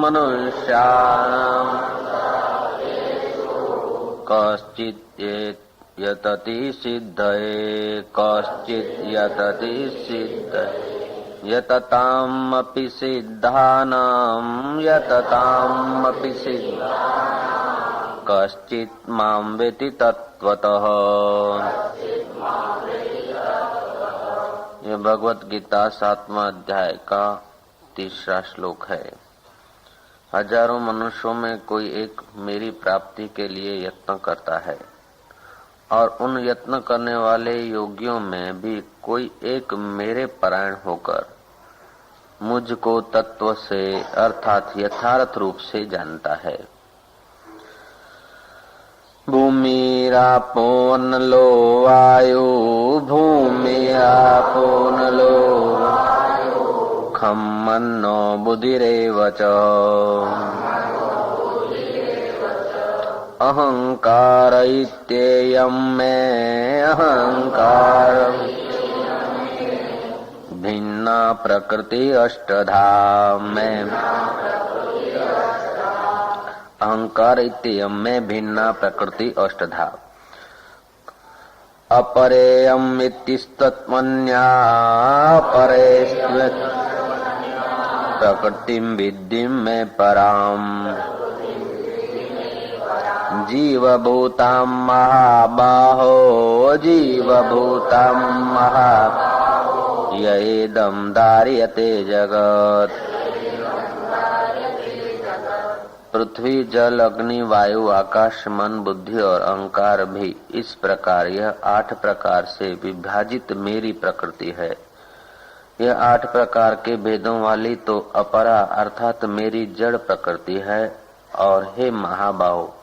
मनुष्याणाम् कश्चित् यतति सिद्धये कश्चित् यतति सिद्धये यततामपि सिद्धानां यततामपि सिद्धानां कश्चित् मां वेति तत्त्वतः। यह भगवत गीता 7वां अध्याय का 3रा श्लोक है। हजारों मनुष्यों में कोई एक मेरी प्राप्ति के लिए यत्न करता है और उन यत्न करने वाले योगियों में भी कोई एक मेरे परायण होकर मुझको तत्व से अर्थात यथार्थ रूप से जानता है। भूमिरापो नलो वायु भूमिरापो नलो खम मन्नो बुद्धिरेव च अहंकार इत्ययं मे अहंकार भिन्ना प्रकृति अष्टधा में अहंकार इत्ययं में भिन्ना प्रकृति अष्टधा अपरेयम् इत्यस्तत्मन्या अपरेस्त्वत् प्रकृतिं विद्धिं मे पराम् जीवभूतां महाबाहो जीवभूतां महाबाहो यदेदं धार्यते जगत्। पृथ्वी जल अग्नि वायु आकाश मन बुद्धि और अहंकार भी इस प्रकार यह 8 प्रकार से विभाजित मेरी प्रकृति है। यह 8 प्रकार के भेदों वाली तो अपरा अर्थात मेरी जड़ प्रकृति है। और हे महाबाहो,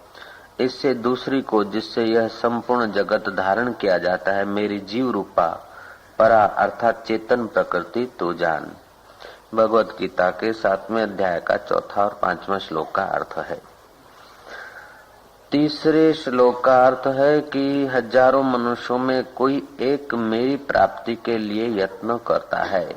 इससे दूसरी को जिससे यह संपूर्ण जगत धारण किया जाता है मेरी जीव रूपा परा अर्थात चेतन प्रकृति तो जान। भगवत गीता के 7वें अध्याय का 4था और 5वां श्लोक का अर्थ है। 3रे श्लोक का अर्थ है कि हजारों मनुष्यों में कोई एक मेरी प्राप्ति के लिए यत्न करता है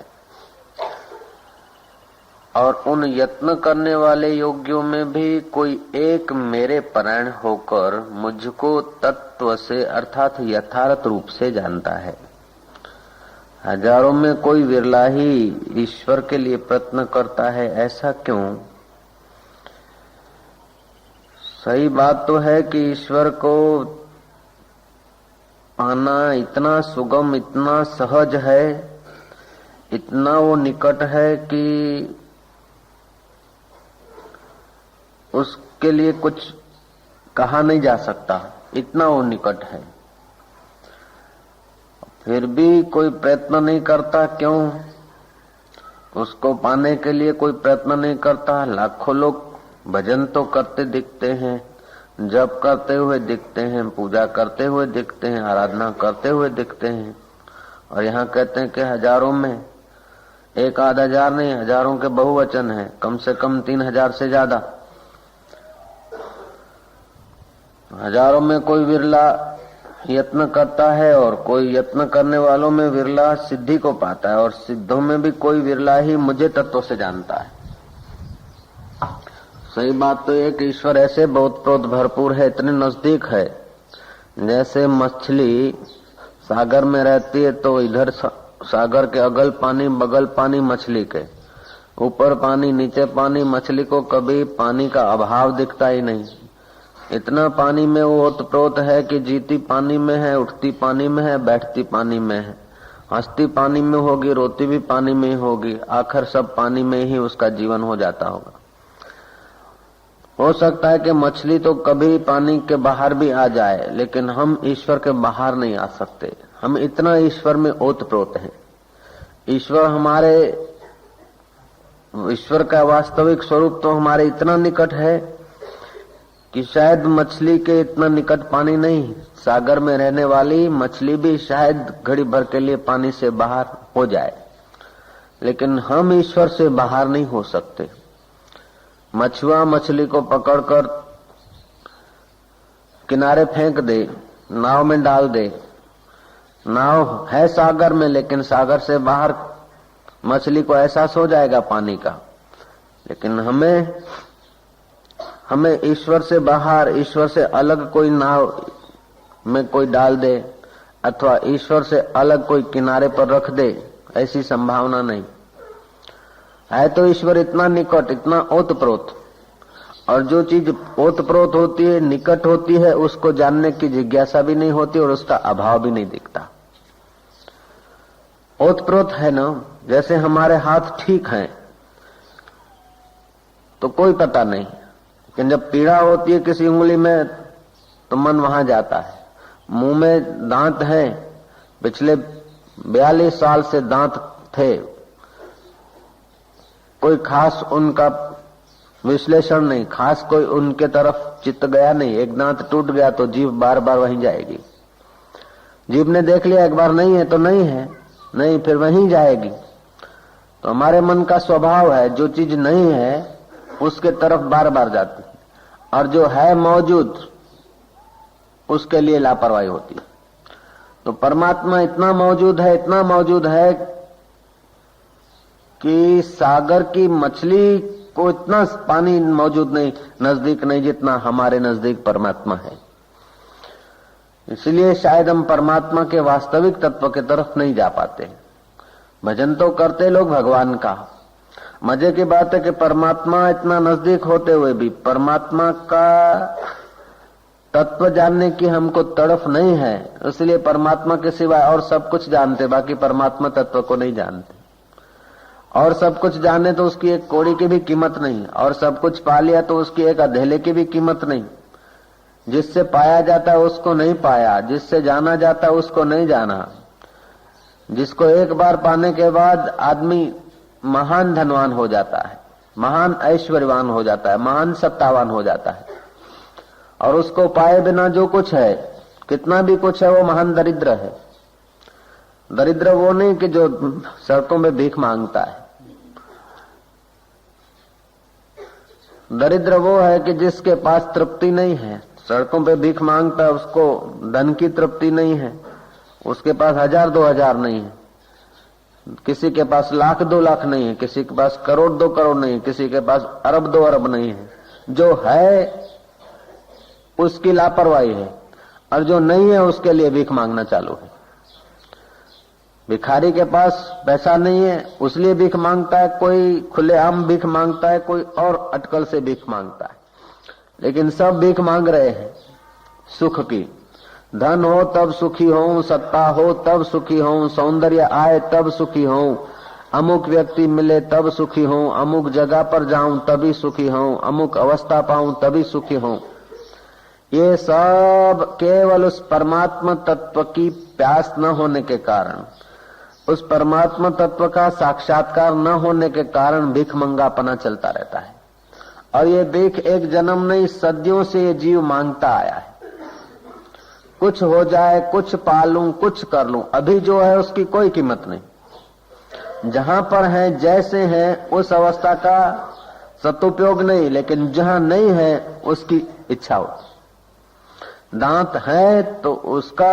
और उन यत्न करने वाले योगियों में भी कोई एक मेरे परायण होकर मुझको तत्व से अर्थात यथार्थ रूप से जानता है। हजारों में कोई विरला ही ईश्वर के लिए प्रयत्न करता है, ऐसा क्यों? सही बात तो है कि ईश्वर को पाना इतना सुगम इतना सहज है, इतना वो निकट है कि उसके लिए कुछ कहा नहीं जा सकता, इतना वो निकट है। फिर भी कोई प्रयत्न नहीं करता, क्यों? उसको पाने के लिए कोई प्रयत्न नहीं करता। लाखों लोग भजन तो करते दिखते हैं, जप करते हुए दिखते हैं, पूजा करते हुए दिखते हैं, आराधना करते हुए दिखते हैं, और यहाँ कहते हैं कि हजारों में 1-8 हजार नहीं, हजारों के बहुवचन है, कम से कम 3000 से ज्यादा। हजारों में कोई विरला यत्न करता है और कोई यत्न करने वालों में विरला सिद्धि को पाता है, और सिद्धों में भी कोई विरला ही मुझे तत्व से जानता है। सही बात तो ये कि ईश्वर ऐसे बहुत प्रोत भरपूर है, इतने नजदीक है। जैसे मछली सागर में रहती है तो इधर सागर के अगल पानी बगल पानी मछली के, ऊपर पानी नीचे पानी, मछली को कभी पानी का अभाव दिखता ही नहीं। इतना पानी में वो ओतप्रोत है कि जीती पानी में है, उठती पानी में है, बैठती पानी में है, हंसती पानी में होगी, रोती भी पानी में ही होगी, आखिर सब पानी में ही उसका जीवन हो जाता होगा। हो सकता है कि मछली तो कभी पानी के बाहर भी आ जाए, लेकिन हम ईश्वर के बाहर नहीं आ सकते। हम इतना ईश्वर में ओतप्रोत हैं। ईश्वर का वास्तविक स्वरूप तो हमारे इतना निकट है कि शायद मछली के इतना निकट पानी नहीं, सागर में रहने वाली मछली भी शायद घड़ी भर के लिए पानी से बाहर हो जाए, लेकिन हम ईश्वर से बाहर नहीं हो सकते। मछुआ मछली को पकड़कर किनारे फेंक दे, नाव में डाल दे, नाव है सागर में, लेकिन सागर से बाहर मछली को एहसास हो जाएगा पानी का, लेकिन हमें ईश्वर से बाहर, ईश्वर से अलग कोई नाव में कोई डाल दे अथवा ईश्वर से अलग कोई किनारे पर रख दे, ऐसी संभावना नहीं है। तो ईश्वर इतना निकट, इतना ओतप्रोत, और जो चीज ओतप्रोत होती है, निकट होती है, उसको जानने की जिज्ञासा भी नहीं होती और उसका अभाव भी नहीं दिखता। ओतप्रोत है ना, जैसे हमारे हाथ ठीक हैं तो कोई पता नहीं, लेकिन जब पीड़ा होती है किसी उंगली में तो मन वहां जाता है। मुंह में दांत हैं, पिछले 42 साल से दांत थे, कोई खास उनका विश्लेषण नहीं, खास कोई उनके तरफ चित्त गया नहीं। एक दांत टूट गया तो जीभ बार बार वहीं जाएगी। जीभ ने देख लिया एक बार नहीं है तो नहीं है, नहीं फिर वहीं जाएगी। तो हमारे मन का स्वभाव है, जो चीज नहीं है उसके तरफ बार बार जाती है, और जो है मौजूद उसके लिए लापरवाही होती है। तो परमात्मा इतना मौजूद है, इतना मौजूद है कि सागर की मछली को इतना पानी मौजूद नहीं, नजदीक नहीं, जितना हमारे नजदीक परमात्मा है। इसलिए शायद हम परमात्मा के वास्तविक तत्व के तरफ नहीं जा पाते। भजन तो करते लोग भगवान का, मजे की बात है कि परमात्मा इतना नजदीक होते हुए भी परमात्मा का तत्व जानने की हमको तड़फ नहीं है, इसलिए परमात्मा के सिवाय और सब कुछ जानते, बाकी परमात्मा तत्व को नहीं जानते। और सब कुछ जाने तो उसकी एक कौड़ी की भी कीमत नहीं, और सब कुछ पा लिया तो उसकी एक अधेले की भी कीमत नहीं। जिससे पाया जाता है उसको नहीं पाया, जिससे जाना जाता है उसको नहीं जाना। जिसको एक बार पाने के बाद आदमी महान धनवान हो जाता है, महान ऐश्वर्यवान हो जाता है, महान सत्तावान हो जाता है, और उसको पाए बिना जो कुछ है, कितना भी कुछ है, वो महान दरिद्र है। दरिद्र वो नहीं कि जो सड़कों में भीख मांगता है, दरिद्र वो है कि जिसके पास तृप्ति नहीं है। सड़कों पे भीख मांगता है, उसको धन की तृप्ति नहीं है, उसके पास 1000-2000 नहीं है, किसी के पास 1,00,000-2 लाख नहीं है, किसी के पास 1,00,00,000-2 करोड़ नहीं है, किसी के पास 1,00,000-2 अरब नहीं है। जो है उसकी लापरवाही है, और जो नहीं है उसके लिए भीख मांगना चालू है। भिखारी के पास पैसा नहीं है उसलिए भीख मांगता है, कोई खुलेआम भीख मांगता है, कोई और अटकल से भीख मांगता है, लेकिन सब भीख मांग रहे हैं सुख की। धन हो तब सुखी हो, सत्ता हो तब सुखी हो, सौंदर्य आए तब सुखी हो, अमुक व्यक्ति मिले तब सुखी हो, अमुक जगह पर जाऊं तभी सुखी हो, अमुक अवस्था पाऊं तभी सुखी हो। ये सब केवल उस परमात्मा तत्व की प्यास न होने के कारण, उस परमात्मा तत्व का साक्षात्कार न होने के कारण भीख मंगापना चलता रहता है। और ये भीख एक जन्म नहीं, सदियों से ये जीव मांगता आया है। कुछ हो जाए, कुछ पालूं, कुछ कर लूं, अभी जो है उसकी कोई कीमत नहीं। जहां पर है, जैसे हैं, उस अवस्था का सदुपयोग नहीं, लेकिन जहां नहीं है उसकी इच्छा हो। दांत है तो उसका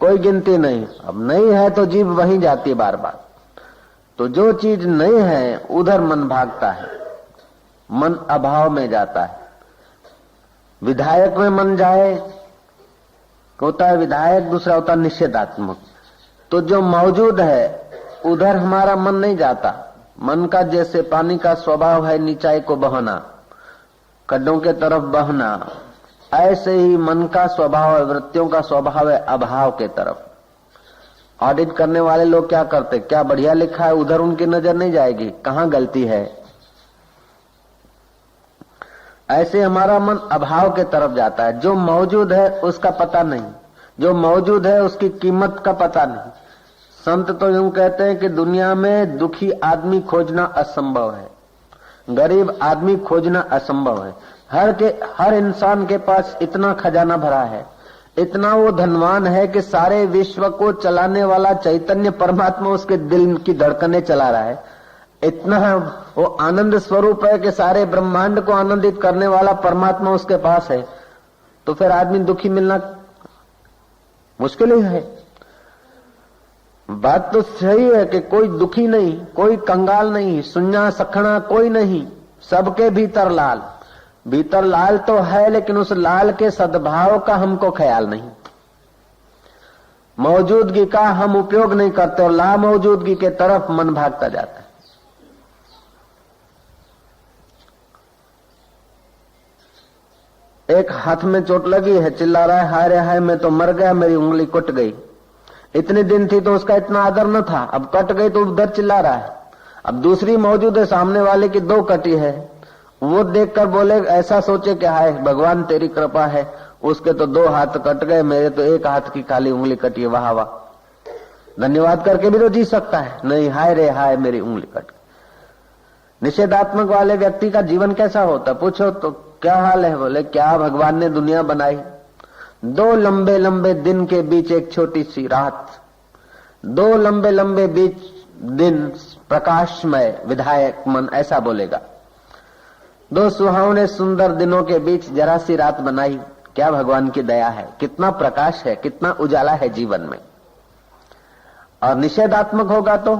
कोई गिनती नहीं, अब नहीं है तो जीभ वहीं जाती है बार बार। तो जो चीज नहीं है उधर मन भागता है, मन अभाव में जाता है। विधायक में मन जाए होता है विधायक, दूसरा होता है निषेधात्मक। तो जो मौजूद है उधर हमारा मन नहीं जाता। मन का जैसे पानी का स्वभाव है नीचाई को बहना, खड्डों के तरफ बहना, ऐसे ही मन का स्वभाव है, वृत्तियों का स्वभाव है अभाव के तरफ। ऑडिट करने वाले लोग क्या करते, क्या बढ़िया लिखा है उधर उनकी नजर नहीं जाएगी, कहां गलती है। ऐसे हमारा मन अभाव के तरफ जाता है। जो मौजूद है उसका पता नहीं, जो मौजूद है उसकी कीमत का पता नहीं। संत तो यूं कहते हैं कि दुनिया में दुखी आदमी खोजना असंभव है, गरीब आदमी खोजना असंभव है। हर इंसान के पास इतना खजाना भरा है, इतना वो धनवान है कि सारे विश्व को चलाने वाला चैतन्य परमात्मा उसके दिल की धड़कनें चला रहा है। इतना वो आनंद स्वरूप है कि सारे ब्रह्मांड को आनंदित करने वाला परमात्मा उसके पास है। तो फिर आदमी दुखी मिलना मुश्किल ही है। बात तो सही है कि कोई दुखी नहीं, कोई कंगाल नहीं, सुन्ना सखना कोई नहीं, सबके भीतर लाल। भीतर लाल तो है, लेकिन उस लाल के सद्भाव का हमको ख्याल नहीं, मौजूदगी का हम उपयोग नहीं करते और ला मौजूदगी के तरफ मन भागता जाता है। एक हाथ में चोट लगी है, चिल्ला रहा है हाय रे हाय मैं तो मर गया, मेरी उंगली कट गई। इतने दिन थी तो उसका इतना आदर न था, अब कट गई तो उधर चिल्ला रहा है। अब दूसरी मौजूद है, सामने वाले की 2 कटी है, वो देखकर बोले, ऐसा सोचे कि हाय भगवान तेरी कृपा है, उसके तो 2 हाथ कट गए, मेरे तो 1 हाथ की खाली उंगली कटी है, वाह वाह। धन्यवाद करके भी तो जी सकता है, नहीं हाय रे हाय मेरी उंगली कट गई। निषेधात्मक वाले व्यक्ति का जीवन कैसा होता, पूछो तो क्या हाल है, बोले क्या भगवान ने दुनिया बनाई, 2 लंबे लंबे दिन के बीच एक छोटी सी रात, 2 लंबे लंबे बीच दिन प्रकाशमय विधायक मन ऐसा बोलेगा। 2 सुहावने सुंदर दिनों के बीच जरा सी रात बनाई, क्या भगवान की दया है, कितना प्रकाश है, कितना उजाला है जीवन में। और निषेधात्मक होगा तो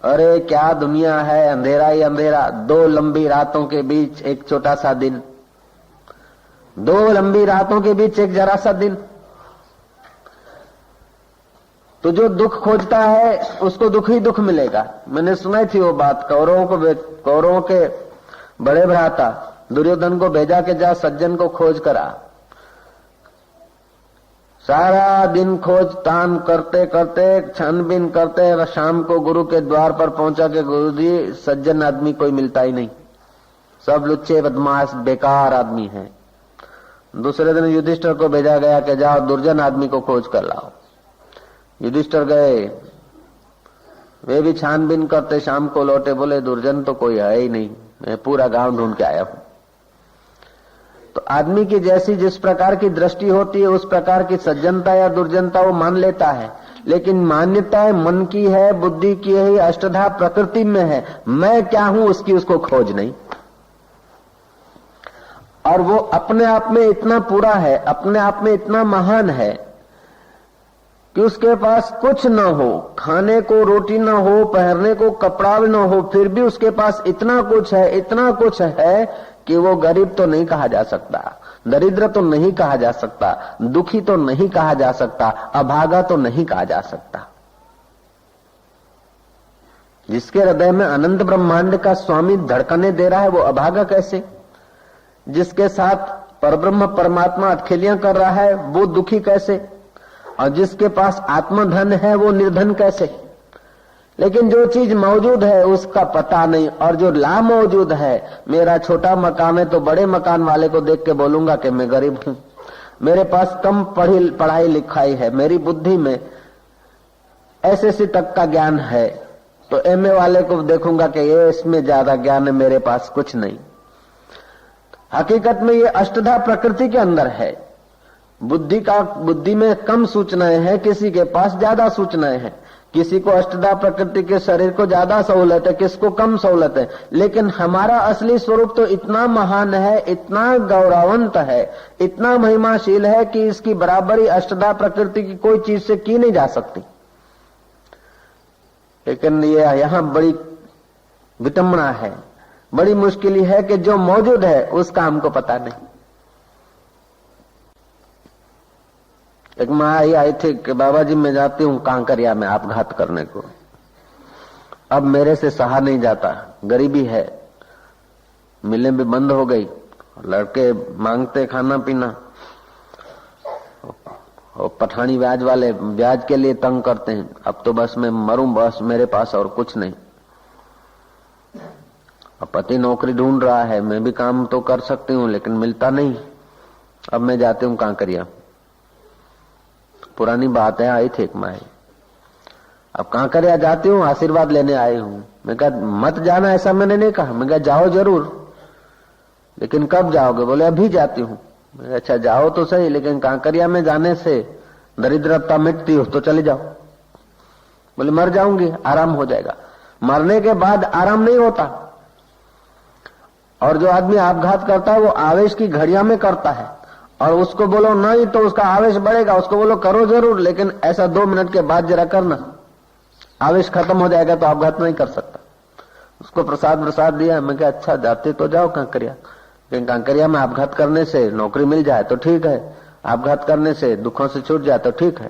अरे क्या दुनिया है, अंधेरा ही अंधेरा, 2 लंबी रातों के बीच एक छोटा सा दिन, 2 लंबी रातों के बीच एक जरा सा दिन। तो जो दुख खोजता है उसको दुख ही दुख मिलेगा। मैंने सुनाई थी वो बात, कौरवों के बड़े भ्राता दुर्योधन को भेजा के जा सज्जन को खोज करा। सारा दिन खोज तान करते करते छानबीन करते शाम को गुरु के द्वार पर पहुंचा के गुरु जी सज्जन आदमी कोई मिलता ही नहीं, सब लुच्चे बदमाश बेकार आदमी है। दूसरे दिन युधिष्ठिर को भेजा गया कि जाओ दुर्जन आदमी को खोज कर लाओ। युधिष्ठिर गए, वे भी छानबीन करते शाम को लौटे, बोले दुर्जन तो कोई है ही नहीं, मैं पूरा गांव ढूंढ के आया हूं। तो आदमी की जैसी जिस प्रकार की दृष्टि होती है उस प्रकार की सज्जनता या दुर्जनता वो मान लेता है, लेकिन मान्यताएं मन की है, बुद्धि की है, अष्टधा प्रकृति में है। मैं क्या हूं उसकी उसको खोज नहीं। और वो अपने आप में इतना पूरा है, अपने आप में इतना महान है कि उसके पास कुछ न हो, खाने को रोटी न हो, पहनने को कपड़ा न हो, फिर भी उसके पास इतना कुछ है, इतना कुछ है कि वो गरीब तो नहीं कहा जा सकता, दरिद्र तो नहीं कहा जा सकता, दुखी तो नहीं कहा जा सकता, अभागा तो नहीं कहा जा सकता। जिसके हृदय में अनंत ब्रह्मांड का स्वामी धड़कने दे रहा है वो अभागा कैसे? जिसके साथ परब्रह्म परमात्मा अटखेलियां कर रहा है वो दुखी कैसे? और जिसके पास आत्मधन है वो निर्धन कैसे? लेकिन जो चीज मौजूद है उसका पता नहीं, और जो ला मौजूद है, मेरा छोटा मकान है तो बड़े मकान वाले को देख के बोलूंगा कि मैं गरीब हूं, मेरे पास कम पढ़ाई लिखाई है, मेरी बुद्धि में एसएससी तक का ज्ञान है, तो एमए वाले को देखूंगा कि ये इसमें ज्यादा ज्ञान है, मेरे पास कुछ नहीं। हकीकत में ये अष्टधा प्रकृति के अंदर है। बुद्धि में कम सूचनाएं हैं, किसी के पास ज्यादा सूचनाएं हैं। किसी को अष्टधा प्रकृति के शरीर को ज्यादा सहूलत है, किसको कम सहूलत है, लेकिन हमारा असली स्वरूप तो इतना महान है, इतना गौरवंत है, इतना महिमाशील है कि इसकी बराबरी अष्टधा प्रकृति की कोई चीज से की नहीं जा सकती। लेकिन ये यहाँ बड़ी विटंबना है, बड़ी मुश्किल है कि जो मौजूद है उसका हमको पता नहीं। एक माँ आई थी कि बाबा जी मैं जाती हूँ कांकरिया में आपघात करने को, अब मेरे से सहा नहीं जाता, गरीबी है, मिलें भी बंद हो गई, लड़के मांगते खाना पीना, और पठानी ब्याज वाले ब्याज के लिए तंग करते हैं। अब तो बस मैं मरूं, बस मेरे पास और कुछ नहीं। अब पति नौकरी ढूंढ रहा है, मैं भी काम तो कर सकती हूँ लेकिन मिलता नहीं। अब मैं जाती हूँ कांकरिया। पुरानी बात है, आई थी एक माई, अब कांकरिया जाती हूँ, आशीर्वाद लेने आई हूँ। मैं कहा मत जाना, ऐसा मैंने नहीं कहा। मैं कहा जाओ जरूर, लेकिन कब जाओगे? बोले अभी जाती हूँ। मैं अच्छा जाओ तो सही, लेकिन कांकरिया में जाने से दरिद्रता मिटती हो तो चले जाओ। बोले मर जाऊंगी, आराम हो जाएगा। मरने के बाद आराम नहीं होता। और जो आदमी आपघात करता है वो आवेश की घड़िया में करता है, और उसको बोलो नहीं तो उसका आवेश बढ़ेगा। उसको बोलो करो जरूर, लेकिन ऐसा 2 मिनट के बाद जरा करना। आवेश खत्म हो जाएगा तो आपघात नहीं कर सकता। उसको प्रसाद दिया, मैं क्या अच्छा जाते तो जाओ कांकरिया, लेकिन कांकरिया में आपघात करने से नौकरी मिल जाए तो ठीक है, आपघात करने से दुखों से छूट जाए तो ठीक है।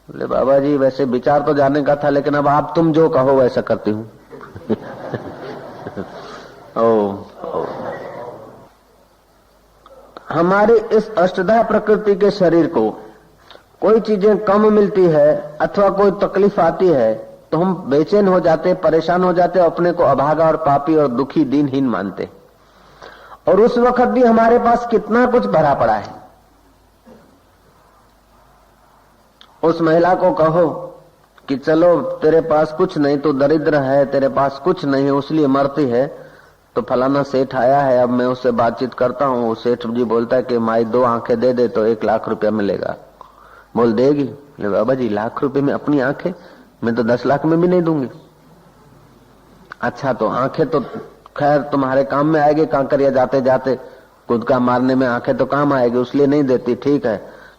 बोले बाबा जी वैसे विचार तो जाने का था, लेकिन अब आप तुम जो कहो वैसा करती हूँ। हमारी इस अष्टधा प्रकृति के शरीर को कोई चीजें कम मिलती है अथवा कोई तकलीफ आती है तो हम बेचैन हो जाते, परेशान हो जाते, अपने को अभागा और पापी और दुखी दीनहीन मानते। और उस वक्त भी हमारे पास कितना कुछ भरा पड़ा है। उस महिला को कहो कि चलो तेरे पास कुछ नहीं, तो दरिद्र है, तेरे पास कुछ नहीं है इसलिए मरती है, तो फलाना सेठ आया है, अब मैं उससे बातचीत करता हूँ। सेठ जी बोलता है कि माई 2 आंखें दे दे तो 1 लाख रुपया मिलेगा। बोल देगी? ले बाबा जी लाख रुपए में अपनी आंखें, मैं तो 10 लाख में भी नहीं दूंगी। अच्छा तो आंखें तो खैर तुम्हारे काम में आएगी, कांकरिया जाते जाते खुद का मारने में आंखें तो काम आएगी, उसलिए नहीं देती। ठीक है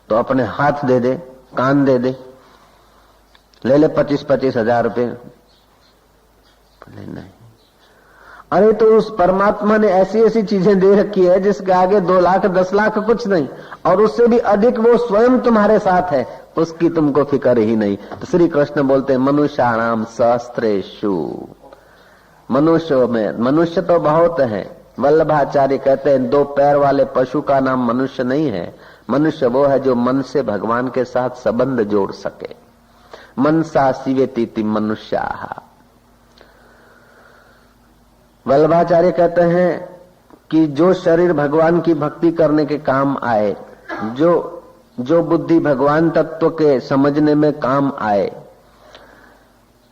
तो अपने हाथ दे दे, कान दे दे, ले ले 25-25 हजार रुपए। नहीं, अरे तो उस परमात्मा ने ऐसी ऐसी चीजें दे रखी है जिसके आगे 2 लाख 10 लाख कुछ नहीं, और उससे भी अधिक वो स्वयं तुम्हारे साथ है, उसकी तुमको फिक्र ही नहीं। तो श्री कृष्ण बोलते हैं मनुष्याणाम सहस्त्रेषु, मनुष्यों में मनुष्य तो बहुत है। वल्लभाचार्य कहते हैं 2 पैर वाले पशु का नाम मनुष्य नहीं है, मनुष्य वो है जो मन से भगवान के साथ संबंध जोड़ सके। मनसा शिवेति मनुष्याः। वल्लभाचार्य कहते हैं कि जो शरीर भगवान की भक्ति करने के काम आए, जो बुद्धि भगवान तत्व के समझने में काम आए,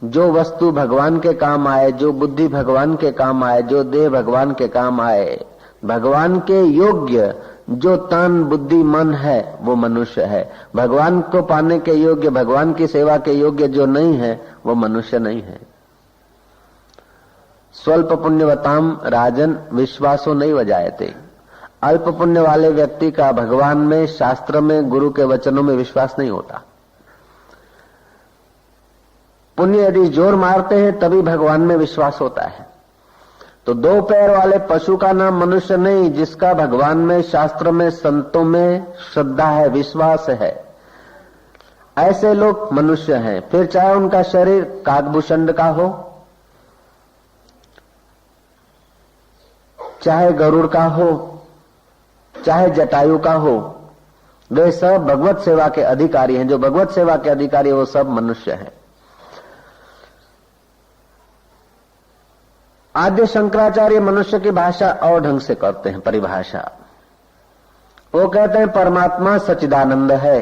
जो वस्तु भगवान के काम आए, जो बुद्धि भगवान के काम आए, जो देह भगवान के काम आए, भगवान के योग्य जो तन बुद्धि मन है वो मनुष्य है। भगवान को पाने के योग्य, भगवान की सेवा के योग्य जो नहीं है वो मनुष्य नहीं है। स्वल्प पुण्यवताम राजन विश्वासो नहीं वजायते। अल्प पुण्य वाले व्यक्ति का भगवान में, शास्त्र में, गुरु के वचनों में विश्वास नहीं होता। पुण्य यदि जोर मारते हैं तभी भगवान में विश्वास होता है। तो 2 पैर वाले पशु का नाम मनुष्य नहीं, जिसका भगवान में, शास्त्र में, संतों में श्रद्धा है, विश्वास है, ऐसे लोग मनुष्य हैं। फिर चाहे उनका शरीर काकभूषण का हो, चाहे गरुड़ का हो, चाहे जटायु का हो, वे सब भगवत सेवा के अधिकारी हैं। जो भगवत सेवा के अधिकारी वो सब मनुष्य हैं। आद्य शंकराचार्य मनुष्य की भाषा और ढंग से करते हैं परिभाषा। वो कहते हैं परमात्मा सच्चिदानंद है,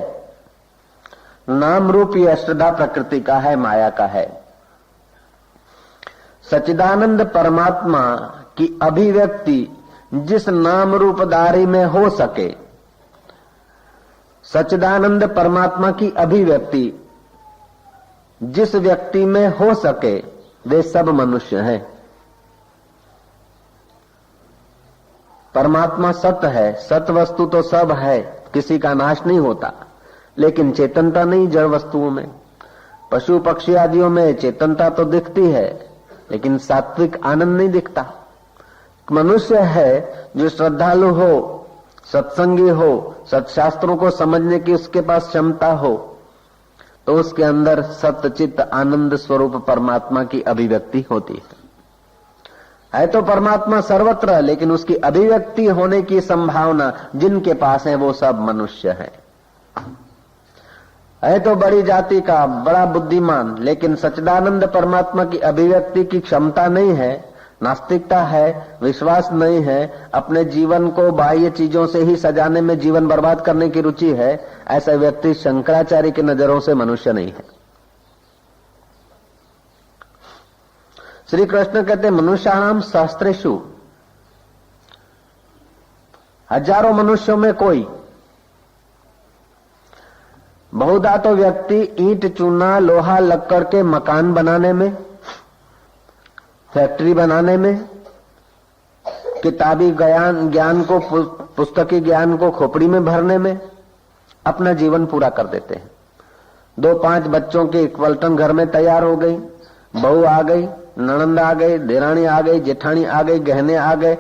नाम रूप ये अष्टधा प्रकृति का है, माया का है। सच्चिदानंद परमात्मा की अभिव्यक्ति जिस नाम रूपधारी में हो सके, सच्चिदानंद परमात्मा की अभिव्यक्ति जिस व्यक्ति में हो सके वे सब मनुष्य हैं। परमात्मा सत्य है, सत्य वस्तु तो सब है, किसी का नाश नहीं होता, लेकिन चेतनता नहीं जड़ वस्तुओं में। पशु पक्षी आदियों में चेतनता तो दिखती है, लेकिन सात्विक आनंद नहीं दिखता। मनुष्य है जो श्रद्धालु हो, सत्संगी हो, सत्शास्त्रों को समझने की उसके पास क्षमता हो, तो उसके अंदर सत्चित आनंद स्वरूप परमात्मा की अभिव्यक्ति होती है। तो परमात्मा सर्वत्र, लेकिन उसकी अभिव्यक्ति होने की संभावना जिनके पास है वो सब मनुष्य है तो बड़ी जाति का बड़ा बुद्धिमान, लेकिन सच्चिदानंद परमात्मा की अभिव्यक्ति की क्षमता नहीं है, नास्तिकता है, विश्वास नहीं है, अपने जीवन को बाह्य चीजों से ही सजाने में जीवन बर्बाद करने की रुचि है, ऐसा व्यक्ति शंकराचार्य की नजरों से मनुष्य नहीं है। श्री कृष्ण कहते मनुष्याणाम सहस्त्रेषु, हजारों मनुष्यों में कोई। बहुधा तो व्यक्ति ईंट चूना लोहा लक्कड़ के मकान बनाने में, फैक्ट्री बनाने में, किताबी ज्ञान को, पुस्तकी ज्ञान को खोपड़ी में भरने में अपना जीवन पूरा कर देते हैं। 2-5 बच्चों की एक पलटन घर में तैयार हो गई, बहू आ गई, ननंद आ गई, देरानी आ गई, जेठानी आ गई, गहने आ गए,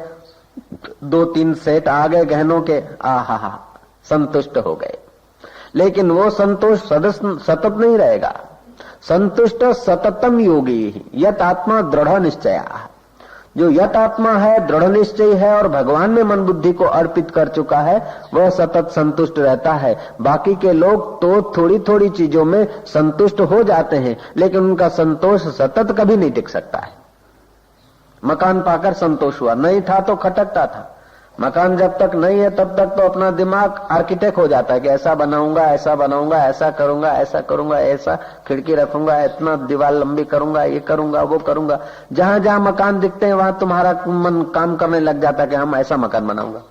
2-3 सेट आ गए गहनों के, आहा, संतुष्ट हो गए। लेकिन वो संतोष सतत नहीं रहेगा। संतुष्ट सततम योगी यत आत्मा दृढ़ निश्चया। जो यत आत्मा है, दृढ़ निश्चय है और भगवान में मन बुद्धि को अर्पित कर चुका है, वह सतत संतुष्ट रहता है। बाकी के लोग तो थोड़ी थोड़ी चीजों में संतुष्ट हो जाते हैं, लेकिन उनका संतोष सतत कभी नहीं टिक सकता है। मकान पाकर संतोष हुआ, नहीं था तो खटकता था। मकान जब तक नहीं है तब तक तो अपना दिमाग आर्किटेक्ट हो जाता है कि ऐसा बनाऊंगा, ऐसा बनाऊंगा, ऐसा करूंगा, ऐसा करूंगा, ऐसा खिड़की रखूंगा, इतना दीवार लंबी करूंगा, ये करूंगा, वो करूंगा। जहां जहां मकान दिखते हैं वहां तुम्हारा मन काम करने लग जाता है कि हम ऐसा मकान बनाऊंगा।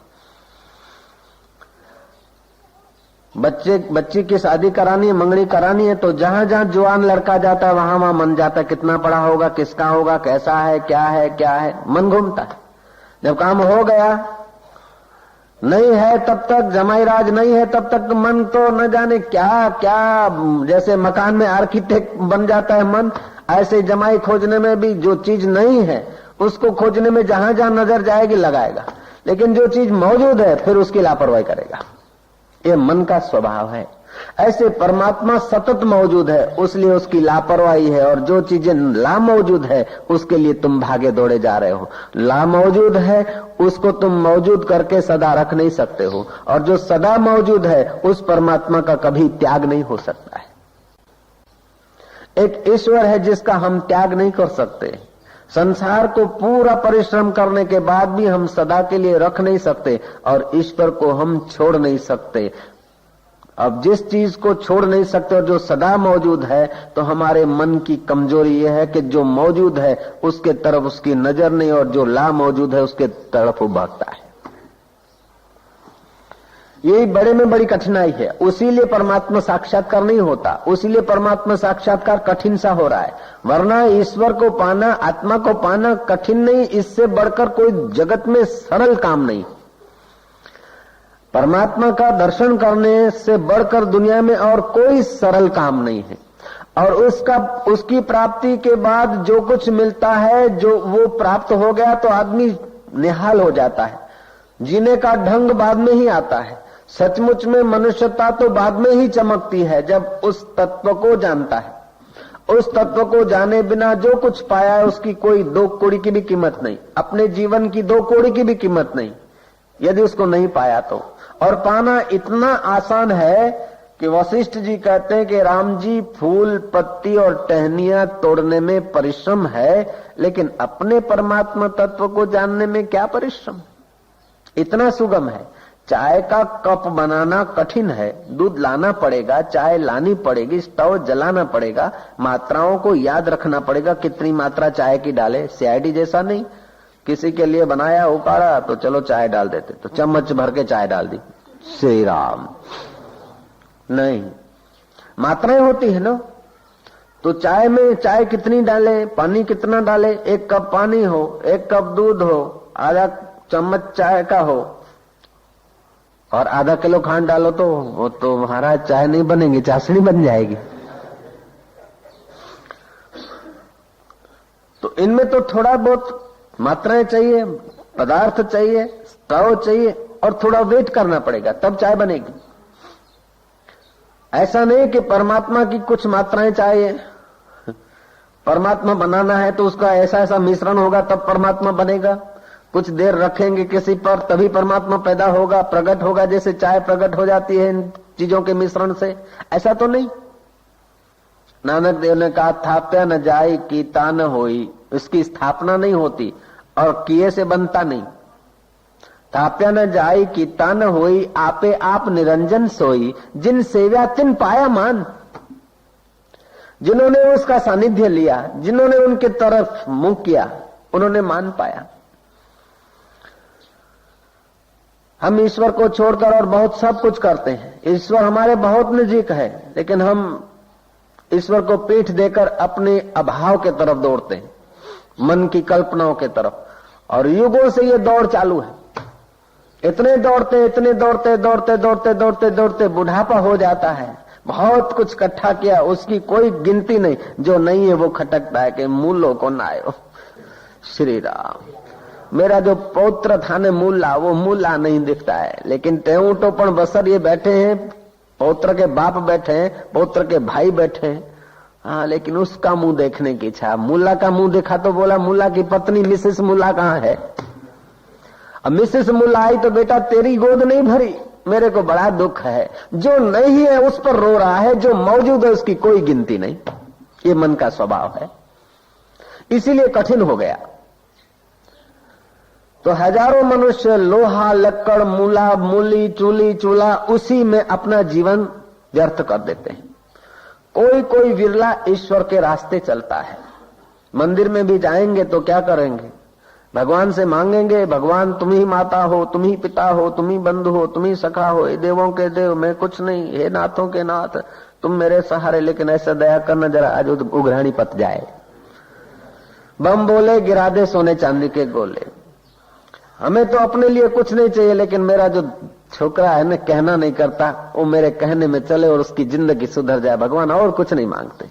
बच्ची की शादी करानी है, मंगनी करानी है, तो जहां जहां जवान लड़का जाता है वहां वहां मन जाता है कितना पढ़ा होगा, किसका होगा, कैसा है, क्या है, क्या है, मन घूमता है। जब काम हो गया, नहीं है तब तक, जमाई राज नहीं है तब तक मन तो न जाने क्या क्या, जैसे मकान में आर्किटेक्ट बन जाता है मन, ऐसे जमाई खोजने में भी जो चीज नहीं है उसको खोजने में जहां जहां नजर जाएगी लगाएगा, लेकिन जो चीज मौजूद है फिर उसकी लापरवाही करेगा। ये मन का स्वभाव है। ऐसे परमात्मा सतत मौजूद है, उसलिए उसकी लापरवाही है, और जो चीजें ला मौजूद है उसके लिए तुम भागे दौड़े जा रहे हो। ला मौजूद है उसको तुम मौजूद करके सदा रख नहीं सकते हो, और जो सदा मौजूद है उस परमात्मा का कभी त्याग नहीं हो सकता है। एक ईश्वर है जिसका हम त्याग नहीं कर सकते। संसार को पूरा परिश्रम करने के बाद भी हम सदा के लिए रख नहीं सकते, और ईश्वर को हम छोड़ नहीं सकते। अब जिस चीज को छोड़ नहीं सकते और जो सदा मौजूद है, तो हमारे मन की कमजोरी यह है कि जो मौजूद है उसके तरफ उसकी नजर नहीं, और जो ला मौजूद है उसके तरफ वो भागता है। यही बड़े में बड़ी कठिनाई है। उसीलिए परमात्मा साक्षात्कार नहीं होता, उसीलिए परमात्मा साक्षात्कार कठिन सा हो रहा है। वरना ईश्वर को पाना, आत्मा को पाना कठिन नहीं, इससे बढ़कर कोई जगत में सरल काम नहीं। परमात्मा का दर्शन करने से बढ़कर दुनिया में और कोई सरल काम नहीं है। और उसकी प्राप्ति के बाद जो कुछ मिलता है, जो वो प्राप्त हो गया तो आदमी निहाल हो जाता है। जीने का ढंग बाद में ही आता है। सचमुच में मनुष्यता तो बाद में ही चमकती है, जब उस तत्व को जानता है। उस तत्व को जाने बिना जो कुछ पाया है उसकी कोई 2 कौड़ी की भी कीमत नहीं, अपने जीवन की 2 कौड़ी की भी कीमत नहीं, यदि उसको नहीं पाया तो। और पाना इतना आसान है कि वशिष्ठ जी कहते हैं कि राम जी, फूल पत्ती और टहनियां तोड़ने में परिश्रम है, लेकिन अपने परमात्मा तत्व को जानने में क्या परिश्रम, इतना सुगम है। चाय का कप बनाना कठिन है, दूध लाना पड़ेगा, चाय लानी पड़ेगी, स्टोव जलाना पड़ेगा, मात्राओं को याद रखना पड़ेगा, कितनी मात्रा चाय की डाले। सीआईडी जैसा नहीं, किसी के लिए बनाया उकाड़ा तो चलो चाय डाल देते, तो चम्मच भर के चाय डाल दी, श्री राम। नहीं, मात्राएं होती है ना। तो चाय में चाय कितनी डाले, पानी कितना डाले, 1 कप पानी हो, 1 कप दूध हो, आधा चम्मच चाय का हो, और आधा किलो खांड डालो तो वो तो महाराज चाय नहीं बनेगी, चाशनी बन जाएगी। तो इनमें तो थोड़ा बहुत मात्राएं चाहिए, पदार्थ चाहिए, स्टोव चाहिए, और थोड़ा वेट करना पड़ेगा, तब चाय बनेगी। ऐसा नहीं कि परमात्मा की कुछ मात्राएं चाहिए, परमात्मा बनाना है तो उसका ऐसा ऐसा मिश्रण होगा तब परमात्मा बनेगा। कुछ देर रखेंगे किसी पर तभी परमात्मा पैदा होगा, प्रकट होगा, जैसे चाय प्रकट हो जाती है इन चीजों के मिश्रण से, ऐसा तो नहीं। नानक देव ने कहा, थाप्या न जाय कीता न होई, इसकी स्थापना नहीं होती और किए से बनता नहीं। थाप्या न जाय कीता न होई, आपे आप निरंजन सोई, जिन सेव्या तिन पाया मान। जिन्होंने उसका सानिध्य लिया, जिन्होंने उनके तरफ मुंह किया, उन्होंने मान पाया। हम ईश्वर को छोड़कर और बहुत सब कुछ करते हैं। ईश्वर हमारे बहुत नजीक है, लेकिन हम ईश्वर को पीठ देकर अपने अभाव के तरफ दौड़ते हैं, मन की कल्पनाओं के तरफ। और युगों से ये दौड़ चालू है। इतने दौड़ते दौड़ते दौड़ते दौड़ते दौड़ते बुढ़ापा हो जाता है, बहुत कुछ इकट्ठा किया, उसकी कोई गिनती नहीं। जो नहीं है वो खटकता है कि मूलों को ना आयो। श्री राम, मेरा जो पौत्र था ने मूला, वो मूला नहीं दिखता है। लेकिन तेऊटो पण बसर ये बैठे हैं, पौत्र के बाप बैठे हैं, पौत्र के भाई बैठे हैं। हाँ, लेकिन उसका मुंह देखने की इच्छा। मूला का मुंह देखा तो बोला मूला की पत्नी मिसेस मूला कहाँ है? अब मिसेस मूला आई तो बेटा तेरी गोद नहीं भरी, मेरे को बड़ा दुख है। जो नहीं है उस पर रो रहा है, जो मौजूद है उसकी कोई गिनती नहीं। ये मन का स्वभाव है, इसीलिए कठिन हो गया। तो हजारों मनुष्य लोहा, लक्कड़, मूला, मूली, चूली, चूल्हा, उसी में अपना जीवन व्यर्थ कर देते हैं। कोई कोई विरला ईश्वर के रास्ते चलता है। मंदिर में भी जाएंगे तो क्या करेंगे? भगवान से मांगेंगे, भगवान तुम ही माता हो, तुम ही पिता हो, तुम ही बंधु हो, तुम ही सखा हो, हे देवों के देव, मैं कुछ नहीं, हे नाथों के नाथ, तुम मेरे सहारे। लेकिन ऐसा दया करना जरा आज उघराणी पत जाए। बम बोले गिरा दे सोने चांदी के गोले। हमें तो अपने लिए कुछ नहीं चाहिए, लेकिन मेरा जो छोकरा है ना, कहना नहीं करता, वो मेरे कहने में चले और उसकी जिंदगी सुधर जाए। भगवान और कुछ नहीं मांगते।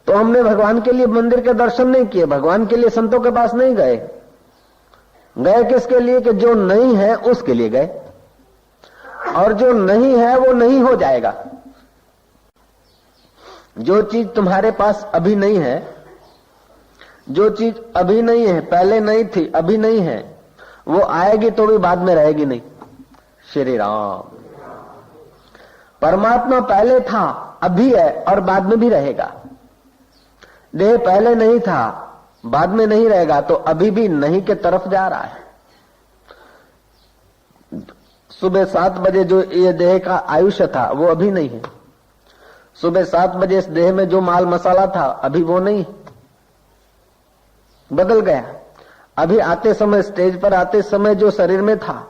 तो हमने भगवान के लिए मंदिर के दर्शन नहीं किए, भगवान के लिए संतों के पास नहीं गए। गए किसके लिए? कि जो नहीं है उसके लिए गए, और जो नहीं है वो नहीं हो जाएगा। जो चीज तुम्हारे पास अभी नहीं है, जो चीज अभी नहीं है, पहले नहीं थी, अभी नहीं है, वो आएगी तो भी बाद में रहेगी नहीं। श्री राम, परमात्मा पहले था, अभी है और बाद में भी रहेगा। देह पहले नहीं था, बाद में नहीं रहेगा, तो अभी भी नहीं के तरफ जा रहा है। सुबह 7 बजे जो ये देह का आयुष्य था वो अभी नहीं है। सुबह 7 बजे इस देह में जो माल मसाला था अभी वो नहीं, बदल गया। अभी आते समय, स्टेज पर आते समय जो शरीर में था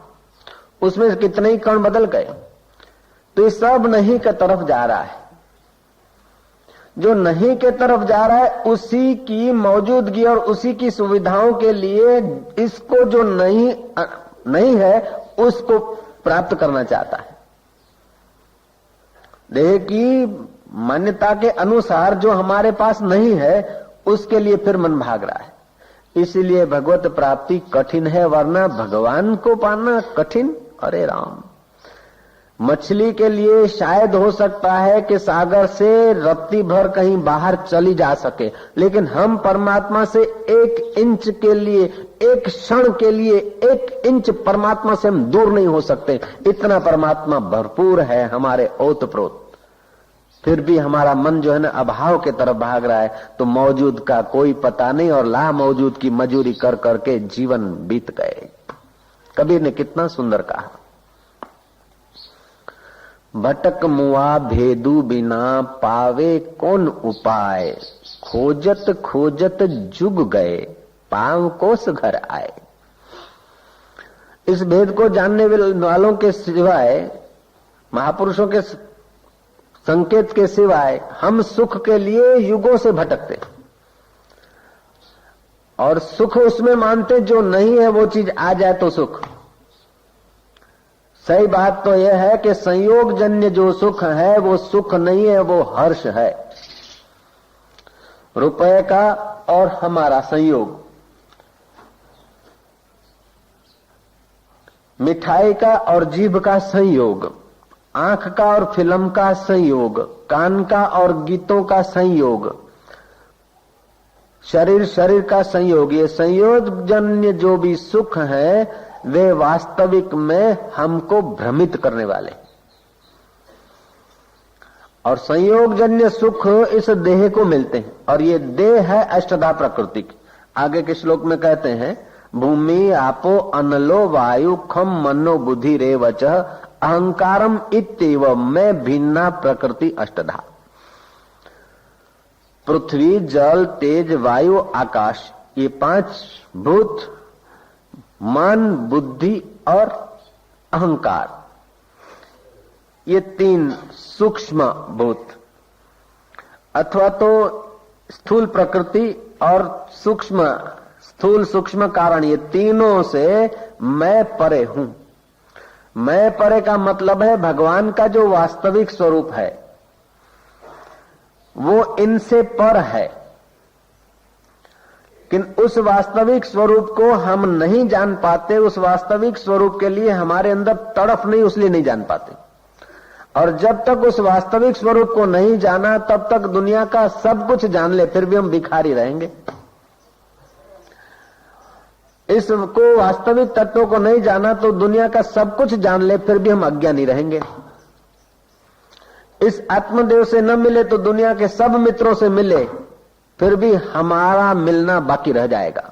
उसमें कितने ही कण बदल गए। तो ये सब नहीं के तरफ जा रहा है। जो नहीं के तरफ जा रहा है उसी की मौजूदगी और उसी की सुविधाओं के लिए इसको जो नहीं है उसको प्राप्त करना चाहता है। देह की मान्यता के अनुसार जो हमारे पास नहीं है उसके लिए फिर मन भाग रहा है। इसलिए भगवत प्राप्ति कठिन है, वरना भगवान को पाना कठिन। अरे राम, मछली के लिए शायद हो सकता है कि सागर से रत्ती भर कहीं बाहर चली जा सके, लेकिन हम परमात्मा से 1 इंच के लिए, 1 क्षण के लिए 1 इंच परमात्मा से हम दूर नहीं हो सकते। इतना परमात्मा भरपूर है हमारे ओतप्रोत। फिर भी हमारा मन जो है ना अभाव के तरफ भाग रहा है। तो मौजूद का कोई पता नहीं और ला मौजूद की मजूरी कर करके जीवन बीत गए। कबीर ने कितना सुंदर कहा, भटक मुआ भेदू बिना पावे कौन उपाय, खोजत खोजत जुग गए पांव कोस घर आए। इस भेद को जानने वालों के सिवाय, महापुरुषों के संकेत के सिवाय हम सुख के लिए युगों से भटकते और सुख उसमें मानते जो नहीं है वो चीज आ जाए तो सुख। सही बात तो यह है कि संयोग जन्य जो सुख है वो सुख नहीं है, वो हर्ष है। रुपए का और हमारा संयोग, मिठाई का और जीभ का संयोग, आंख का और फिल्म का संयोग, कान का और गीतों का संयोग, शरीर का संयोग, ये संयोग जन्य जो भी सुख है वे वास्तविक में हमको भ्रमित करने वाले। और संयोग जन्य सुख इस देह को मिलते हैं, और ये देह है अष्टधा प्रकृति। आगे के श्लोक में कहते हैं, भूमि आपो अनलो वायु खम मनो बुद्धि रेवच अहंकारम इत्येव में भिन्ना प्रकृति अष्टधा। पृथ्वी, जल, तेज, वायु, आकाश, ये 5 भूत, मन, बुद्धि और अहंकार, ये 3 सूक्ष्म भूत अथवा तो स्थूल प्रकृति और स्थूल सूक्ष्म कारण, ये तीनों से मैं परे हूं। मैं परे का मतलब है भगवान का जो वास्तविक स्वरूप है वो इनसे पर है, लेकिन उस वास्तविक स्वरूप को हम नहीं जान पाते। उस वास्तविक स्वरूप के लिए हमारे अंदर तड़फ नहीं, उसलिए नहीं जान पाते। और जब तक उस वास्तविक स्वरूप को नहीं जाना तब तक दुनिया का सब कुछ जान ले फिर भी हम भिखारी रहेंगे। इसको वास्तविक तत्वों को नहीं जाना तो दुनिया का सब कुछ जान ले फिर भी हम अज्ञानी रहेंगे। इस आत्मदेव से न मिले तो दुनिया के सब मित्रों से मिले फिर भी हमारा मिलना बाकी रह जाएगा।